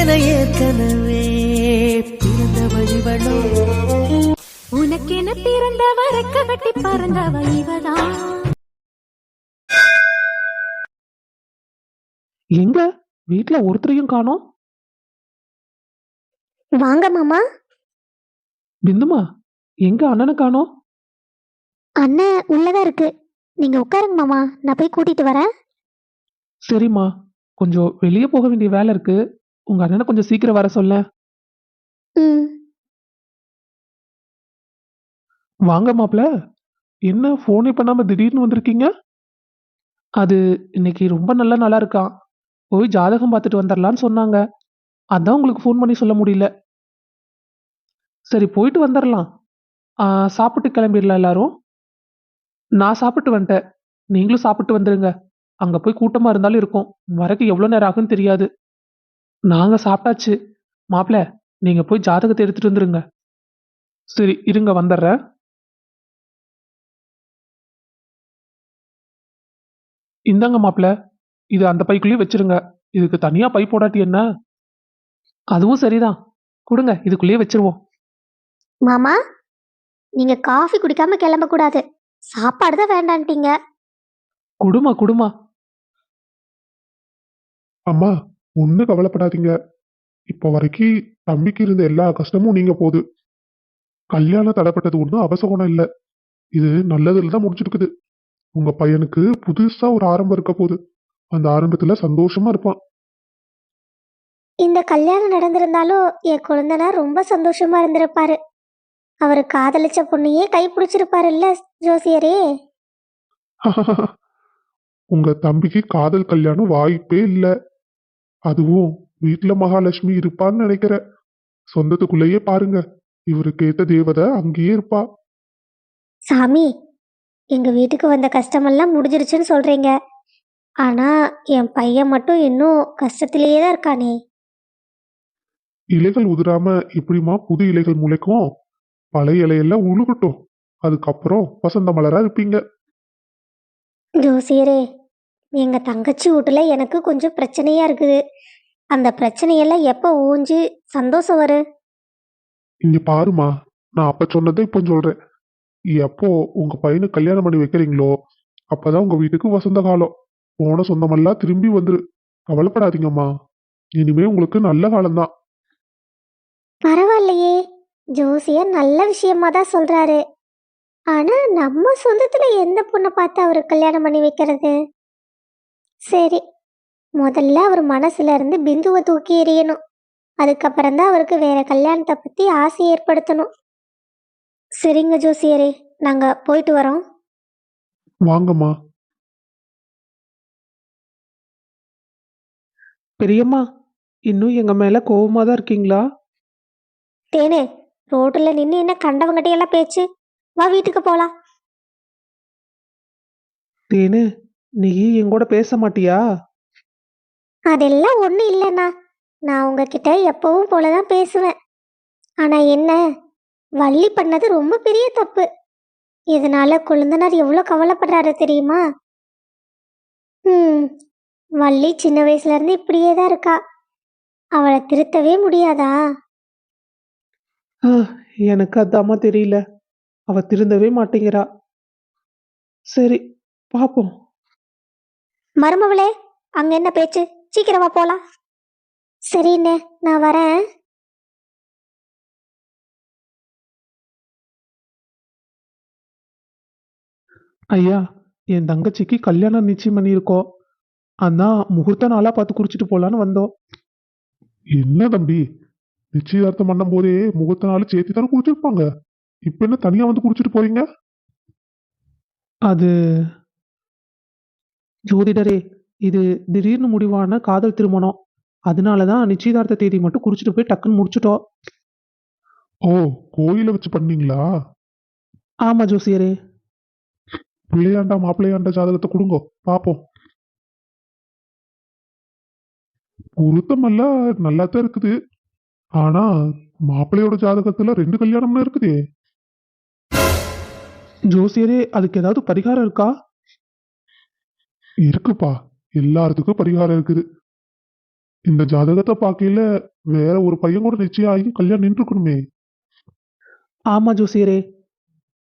என ஏற்கனவே பிறந்த வழிவளோ உனக்கென பிறந்தவ ரெக்க கட்டி பறந்தவ இவதான். எங்க வீட்டுல ஒருத்தரையும் காணோம். வாங்க மாமா. பிந்துமா, எங்க அண்ணனை காணோம்? அண்ணன் உள்ளதா இருக்கு, நீங்க உட்காருங்க மாமா, நான் போய் கூட்டிட்டு வரேன். சரிம்மா, கொஞ்சம் வெளியே போக வேண்டிய வேலை இருக்கு. உங்க அண்ணனை கொஞ்சம் சீக்கிரம் வர சொல்ல. ம். வாங்க மாப்ள, என்ன போனே பண்ணாம திடீர்னு வந்திருக்கீங்க? அது இன்னைக்கு ரொம்ப நல்ல நாளா இருக்கான், போய் ஜாதகம் பார்த்துட்டு வந்துடலான்னு சொன்னாங்க. அதான் உங்களுக்கு ஃபோன் பண்ணி சொல்ல முடியல. சரி, போயிட்டு வந்துடலாம். சாப்பிட்டு கிளம்பிடலாம் எல்லாரும். நான் சாப்பிட்டு வந்துட்டேன், நீங்களும் சாப்பிட்டு வந்துருங்க. அங்க போய் கூட்டமா இருந்தாலும் இருக்கும், வரக்கு எவ்வளவு நேரம் ஆகுன்னு தெரியாது. நாங்க சாப்பிட்டாச்சு. மாப்ள, நீங்க போய் ஜாதகத்தை எடுத்துட்டு வந்துருங்க. சரி இருங்க, வந்துடுறேன். இந்தாங்க மாப்ள, இது அந்த பைக்குள்ளேயே வச்சிருங்க. இதுக்கு தனியா பை போடாட்டி என்ன? அதுவும் சரிதான், கொடுங்க, இதுக்குள்ளேயே வச்சிருவோம். மாமா, நீங்க காஃபி குடிக்காம கிளம்ப கூடாது, சாப்பாடு தான் வேண்டான்ட்டீங்க. குடுமா குடுமா. அம்மா, ஒன்றும் கவலைப்படாதீங்க. இப்போ வரைக்கும் தம்பிக்கு இருந்த எல்லா கஷ்டமும் நீங்க போகுது. கல்யாணம் தடைப்பட்டது ஒன்றும் அவசகுணம் இல்லை. இது நல்லதுல தான் முடிச்சிருக்குது. உங்க பையனுக்கு புதுசா ஒரு ஆரம்பம் இருக்க போகுது. அந்த ஆரம்பத்துல சந்தோஷமா இருப்பான். இந்த கல்யாணம் நடந்திருந்தாலும் என் குழந்தனார் ரொம்ப சந்தோஷமா இருந்திருப்பாரு. அவரு காதலிச்ச பொண்ணையே கை பிடிச்சிருப்பாருல்ல ஜோசியரே. உங்க தம்பிக்கு காதல் கல்யாணம் வாய்ப்பே இல்லை. அதுவும் வீட்டுல மகாலட்சுமி இருப்பான்னு நினைக்கிற. சொந்தத்துக்குள்ளேயே பாருங்க, இவருக்கு ஏத்த தேவதை அங்கேயே இருப்பா. சாமி, எங்க வீட்டுக்கு வந்த கஷ்டமெல்லாம் முடிஞ்சிருச்சுன்னு சொல்றீங்க, ஆனா என் பையன் மட்டும் இன்னும் கஷ்டத்திலேயே தான் இருக்கானே. இலைகள் உதிராம எப்படிமா புது இலைகள் முளைக்கும்? பழைய இலையெல்லாம் உழுகட்டும், அதுக்கப்புறம் வசந்த மலரா இருப்பீங்க. ஜோசியரே, எங்க தங்கச்சி வீட்டுல எனக்கு கொஞ்சம் பிரச்சனையா இருக்குது. அந்த பிரச்சனையெல்லாம் எப்ப ஊஞ்சி சந்தோஷம் வரும்? இங்க பாருமா, நான் அப்ப சொன்னதை இப்போ சொல்றேன். எப்போ உங்க பையனுக்கு கல்யாணம் பண்ணி வைக்கிறீங்களோ அப்பதான் உங்க வீட்டுக்கு வசந்த காலம். போன சொந்தமெல்லாம் திரும்பி வந்துரு. கவலைப்படாதீங்கம்மா, இனிமே உங்களுக்கு நல்ல காலம்தான். பரவாயில்லையே, ஜோசியர் நல்ல விஷயமா தான் சொல்றாரு. ஆனா நம்ம சொந்தத்துல எந்த பொண்ணை பார்த்து அவரு கல்யாணம் பண்ணி வைக்கிறது? சரி, முதல்ல அவர் மனசுல இருந்து பிந்துவை தூக்கி எறியணும். அதுக்கப்புறம் தான் அவருக்கு வேற கல்யாணத்தை பத்தி ஆசை ஏற்படுத்தணும். சரிங்க ஜோசியரே, நாங்க போயிட்டு வரோம். வாங்கம்மா. பெரியம்மா, இன்னும் எங்க மேல கோவமா தான் இருக்கீங்களா? தேனே, ரோட்டுல நின்று என்ன கண்டவங்ககிட்ட பேச்சு? வா வீட்டுக்கு போலாம். தேனு, நீ எங்கூட பேச மாட்டியா? அதெல்லாம் ஒன்றும் இல்லைண்ணா, நான் உங்ககிட்ட எப்பவும் போலதான் பேசுவேன். ஆனா என்ன, வள்ளி பண்ணது ரொம்ப பெரிய தப்பு. இதனால கொழுந்தனார் எவ்வளோ கவலைப்படுறாரு தெரியுமா? வள்ளி சின்ன வயசுல இருந்து இப்படியே தான் இருக்கா, அவளை திருத்தவே முடியாதா? எனக்கு அதாம்மா தெரியல, அவ திருந்தவே மாட்டேங்கிறா. சரி, பாப்போம். மருமவளே, அங்க என்ன பேச்சு? சீக்கிரமா போலாம். சரிண்ணே, நான் வரேன். ஐயா, என் தங்கச்சிக்கு கல்யாணம் நிச்சயம் பண்ணியிருக்கோம். அதான் முகூர்த்த நாளா பார்த்து குடிச்சிட்டு போலான்னு வந்தோம். என்ன தம்பி, நிச்சயதார்த்தம் பண்ணும் போதே முகூர்த்த நாள் சேர்த்து தானே குடிச்சிருப்பாங்க. இப்ப என்ன தனியா வந்து குடிச்சிட்டு போறீங்க? அது ஜோதிடரே, இது திடீர்னு முடிவான காதல் திருமணம். அதனாலதான் நிச்சயதார்த்த தேதி மட்டும் குடிச்சிட்டு போய் டக்குன்னு முடிச்சிட்டோம். ஓ, கோயில வச்சு பண்ணீங்களா? ஆமா ஜோசியரே. பிள்ளையாண்டா மாப்பிள்ளையாண்டா ஜாதகத்தை கொடுங்க பாப்போம். பொருத்தமெல்லாம் நல்லாத்தான் இருக்குது. ஆனா மாப்பிள்ளையோட ஜாதகத்துல 2 கல்யாணம்னு இருக்குதே. ஜோசியரே, அதுக்கு ஏதாவது பரிகாரம் இருக்கா? இருக்குப்பா, எல்லாத்துக்கும் பரிகாரம் இருக்குது. இந்த ஜாதகத்தை பார்க்கையில வேற ஒரு பையன் கூட நிச்சயம் ஆகி கல்யாணம் நின்றுக்கணுமே. ஆமா ஜோசியரே,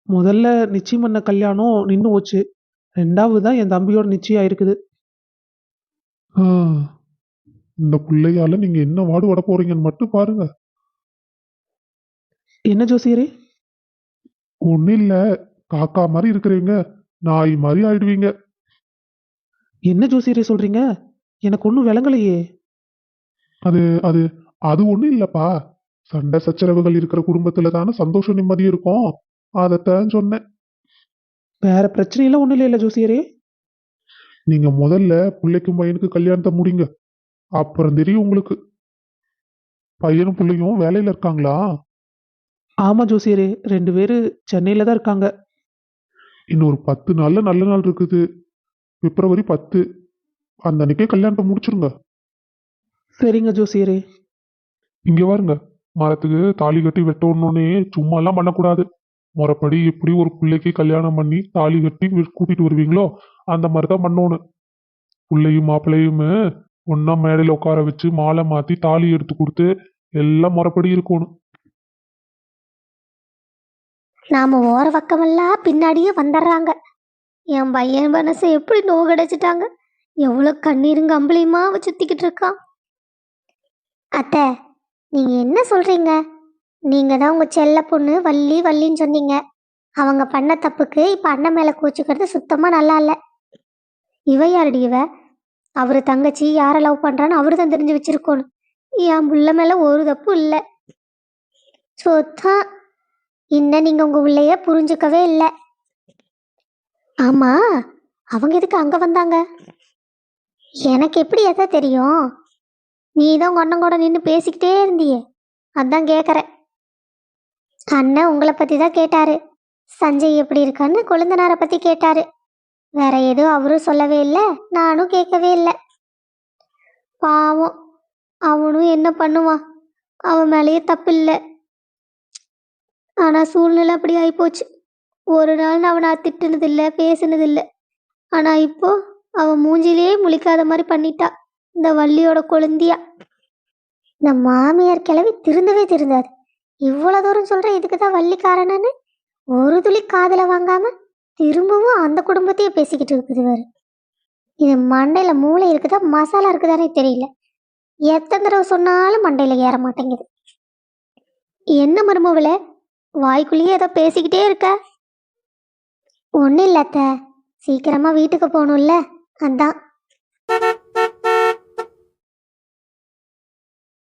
முதல்ல நிச்சயம் பண்ண கல்யாணம் நின்று போச்சு. ரெண்டாவது தான் என் தம்பியோட நிச்சயம் ஆயிருக்குது. ஆ, இந்த பிள்ளையால நீங்க என்ன வாடுபட போறீங்கன்னு மட்டும் பாருங்க. என்ன ஜோசியரே? ஒன்னும் இல்ல, காக்கா மாதிரி இருக்கிறீங்க, நாய் மாதிரி ஆயிடுவீங்க. என்ன ஜோசியரே சொல்றீங்க? எனக்கு ஒன்றும் விளங்கலையே. அது அது அது ஒண்ணும் இல்லப்பா. சண்டை சச்சரவுகள் இருக்கிற குடும்பத்துல தானே சந்தோஷம் நிம்மதி இருக்கும். அதைத்தான் சொன்னேன். வேற பிரச்சனையெல்லாம் ஒன்றும் இல்லை ஜோசியரே. நீங்க முதல்ல பிள்ளைக்கும் பையனுக்கு கல்யாணத்தை முடிங்க, அப்புறம் தெரியும் உங்களுக்கு. பையனும் பிள்ளையும் வேலையில இருக்காங்களா? ஆமா ஜோசியரே, 2 பேரு சென்னையில தான் இருக்காங்க. இன்னொரு 10 நாள்ல நல்ல நாள் இருக்குது. பிப்ரவரி 10 அந்த அன்னைக்கே கல்யாணத்தை முடிச்சிருங்க. சரிங்க ஜோசியரே. இங்க பாருங்க, மரத்துக்கு தாலி கட்டி வெட்டணுன்னே சும்மா எல்லாம் பண்ணக்கூடாது. முறைப்படி எப்படி ஒரு பிள்ளைக்கு கல்யாணம் பண்ணி தாலி கட்டி கூட்டிட்டு வருவீங்களோ அந்த மாதிரி தான் பண்ணணும். பிள்ளையும் மாப்பிள்ளையும் ஒன்னா மேடையில உட்கார வச்சு மாலை மாத்தி தாலி எடுத்து கொடுத்து எல்லாம் முறைப்படி இருக்கணும். நாம ஓர பக்கமெல்லாம் பின்னாடியே வந்துடுறாங்க. என் பையன் மனசை எப்படி நோகடைச்சிட்டாங்க. எவ்வளோ கண்ணீருங்க அம்பளியுமா அவ சுத்திக்கிட்டு இருக்கான். அத்தை, நீங்க என்ன சொல்றீங்க? நீங்க தான் உங்க செல்ல பொண்ணு வள்ளி வள்ளின்னு சொன்னீங்க. அவங்க பண்ண தப்புக்கு இப்ப அண்ணன் மேல கூச்சுக்கிறது சுத்தமா நல்லா இல்ல. இவ யாரடி இவ? அவரு தங்கச்சி யார லவ் பண்றான்னு அவரு தான் தெரிஞ்சு வச்சிருக்கணும். என் புள்ள மேல ஒரு தப்பு இல்லை. சுத்தம் இன்னும் நீங்க உங்க உள்ளைய புரிஞ்சுக்கவே இல்லை. ஆமா, அவங்க எதுக்கு அங்க வந்தாங்க? எனக்கு எப்படி எதை தெரியும்? நீ தான் உங்க அண்ணன் கூட நின்று பேசிக்கிட்டே இருந்தியே, அதான் கேட்குறேன். அண்ணன் உங்களை பத்தி தான் கேட்டாரு. சஞ்சய் எப்படி இருக்கான்னு கொழுந்தனாரை பத்தி கேட்டாரு. வேற எதுவும் அவரும் சொல்லவே இல்லை, நானும் கேட்கவே இல்லை. பாவம், அவனும் என்ன பண்ணுவான்? அவன் மேலேயே தப்பு இல்லை. ஆனா சூழ்நிலை அப்படி ஆயிப்போச்சு. ஒரு நாள் நான் அவனை திட்டுனதில்லை, பேசுனதில்லை. ஆனா இப்போ அவன் மூஞ்சிலேயே முழிக்காத மாதிரி பண்ணிட்டா இந்த வள்ளியோட கொழுந்தியா. இந்த மாமியார் கிளவி திருந்தவே திருந்தாது. இவ்வளவு தூரம் சொல்ற இதுக்கு தான் வள்ளி காரணன்னு ஒரு துளி காதுல வாங்காம திரும்பவும் அந்த குடும்பத்தையே பேசிக்கிட்டு இருக்குது வேறு. இது மண்டையில மூளை இருக்குதா மசாலா இருக்குதானே தெரியல. எத்தனை தடவை சொன்னாலும் மண்டையில ஏற மாட்டேங்குது. என்ன மருமவளே, வாய்க்குள்ளேயே ஏதோ பேசிக்கிட்டே இருக்க? ஒன்றும் இல்லத்த, சீக்கிரமா வீட்டுக்கு போகணும்ல, அதான்.